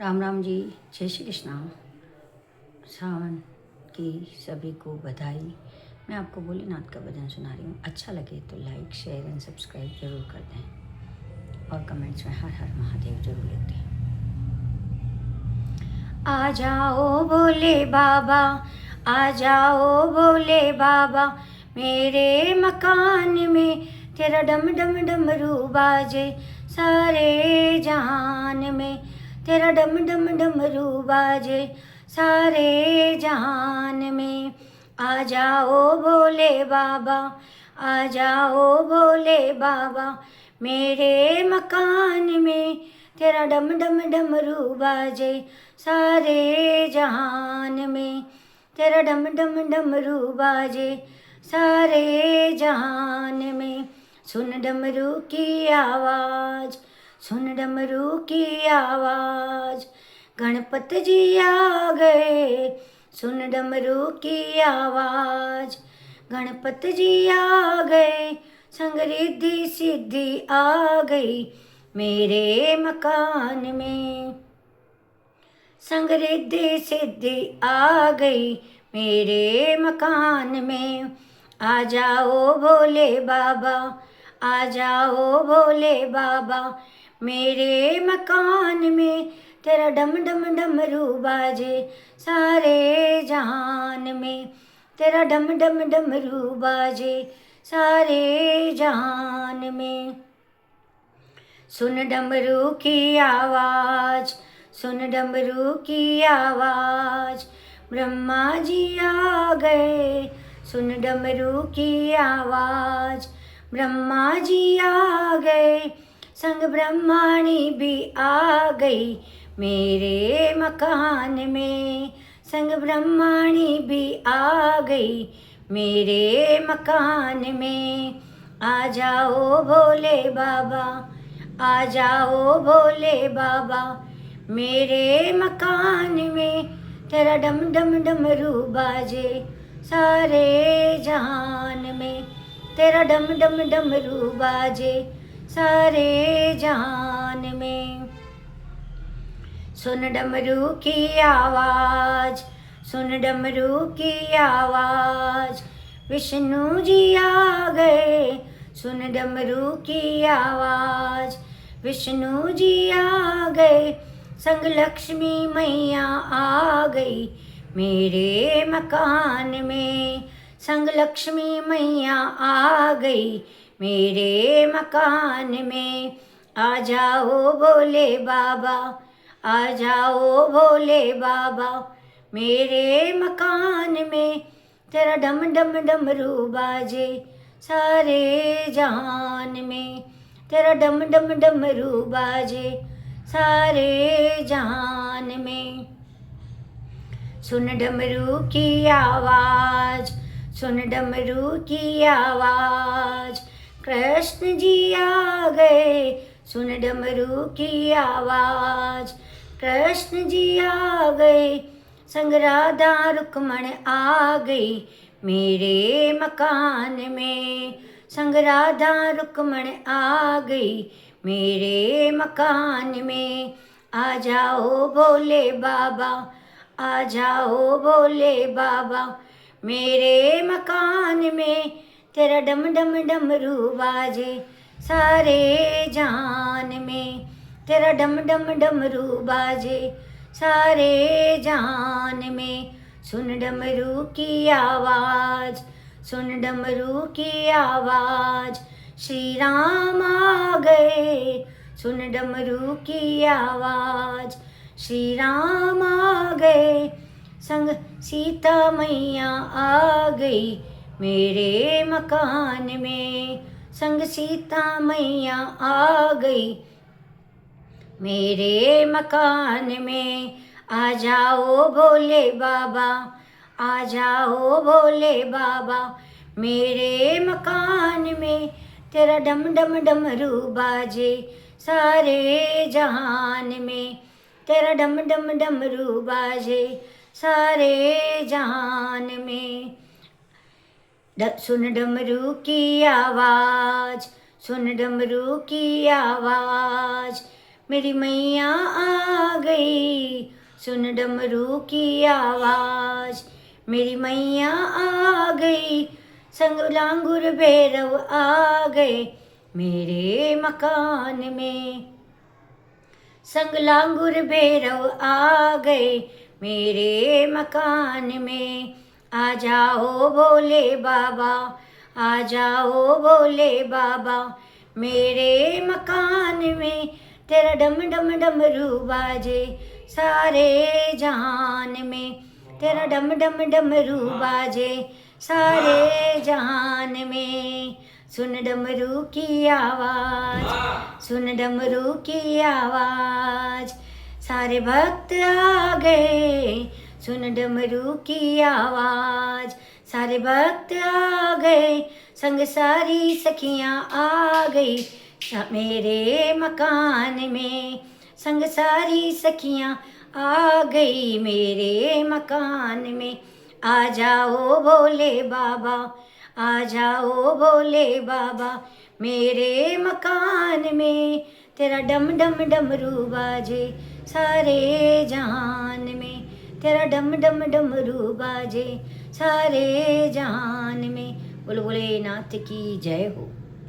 राम राम जी। जय श्री कृष्णा। सावन की सभी को बधाई। मैं आपको भोलेनाथ का भजन सुना रही हूँ। अच्छा लगे तो लाइक शेयर एंड सब्सक्राइब जरूर कर दें और कमेंट्स में हर हर महादेव जरूर लिख दें। आ जाओ भोले बाबा, आ जाओ भोले बाबा, मेरे मकान में तेरा डम डम डमरू बाजे सारे जहान में। तेरा डम डम डमरू बाजे सारे जहान में। आ जाओ भोले बाबा, आ जाओ भोले बाबा, मेरे मकान में तेरा डम डम डमरू बाजे सारे जहान में। तेरा डम डम डमरू बाजे सारे जहान में। सुन डमरू की आवाज़, सुन डमरू की आवाज़, गणपत जी आ गए। सुन डमरू की आवाज़, गणपत जी आ गए। संग रिद्धि सिद्धि आ गई मेरे मकान में। संग रिद्धि सिद्धि आ गई मेरे मकान में। आ जाओ भोले बाबा, आ जाओ भोले बाबा, मेरे मकान में तेरा डम डम डमरू बाजे सारे जहान में। तेरा डम डम डमरू बाजे सारे जहान में। सुन डमरू की आवाज़, सुन डमरू की आवाज़, ब्रह्मा जी आ गए। सुन डमरू की आवाज़, ब्रह्मा जी आ गए। संग ब्रह्माणी भी आ गई मेरे मकान में। संग ब्रह्माणी भी आ गई मेरे मकान में। आ जाओ भोले बाबा, आ जाओ भोले बाबा, मेरे मकान में तेरा डम डम डमरू बाजे सारे जहान में। तेरा डम डम डमरू बाजे सारे जहान में। सुन डमरू की आवाज़, सुन डमरू की आवाज़, विष्णु जी आ गए। सुन डमरू की आवाज़, विष्णु जी आ गए। संग लक्ष्मी मैया आ गई मेरे मकान में। संग लक्ष्मी मैया आ गई मेरे मकान में। आ जाओ भोले बाबा, आ जाओ भोले बाबा, मेरे मकान में तेरा डम डम डमरू बाजे सारे जहान में। तेरा डम डम डमरू बाजे सारे जहान में। सुन डमरू की आवाज़, सुन डमरू की आवाज़, कृष्ण जी आ गए। सुन डमरू की आवाज़, कृष्ण जी आ गए। संग राधा रुक्मण आ गई मेरे मकान में। संग राधा रुक्मण आ गई मेरे मकान में। आ जाओ भोले बाबा, आ जाओ भोले बाबा, मेरे मकान में तेरा डम डम डमरू बाजे सारे जहान में। तेरा डम डम डमरू बाजे सारे जहान में। सुन डमरू की आवाज़, सुन डमरू की आवाज़, श्री राम आ गए। सुन डमरू की आवाज़, श्री राम आ गए। संग सीता मैया आ गई मेरे मकान में। संग सीता मैया आ गई मेरे मकान में। आ जाओ भोले बाबा, आ जाओ भोले बाबा, मेरे मकान में तेरा डम डम डमरू बाजे सारे जहान में। तेरा डम डम डमरू बाजे सारे जहान में। सुन डमरू की आवाज़, सुन डमरू की आवाज़, मेरी मैया आ गई सुन डमरू की आवाज, मेरी मैया आ गई, संग लांगुर भैरव आ गए मेरे मकान में। संग लांगुर भैरव आ गए मेरे मकान में। आ जाओ भोले बाबा, आ जाओ भोले बाबा, मेरे मकान में तेरा डम डम डमरू बाजे सारे जहान में। तेरा डम डम डमरू बाजे सारे जहान में। सुन डमरू की आवाज, सुन डमरू की आवाज, सारे भक्त आ गए, सुन डमरू की आवाज, सारे भक्त आ गए, संग सारी सखियां आ गई मेरे मकान में। संग सारी सखियां आ गई मेरे मकान में। आ जाओ भोले बाबा, आ जाओ भोले बाबा, मेरे मकान में तेरा डम डम डमरू बाजे सारे जहान में। तेरा डम डम डमरू बाजे सारे जहान में। बोलो भोलेनाथ की जय हो।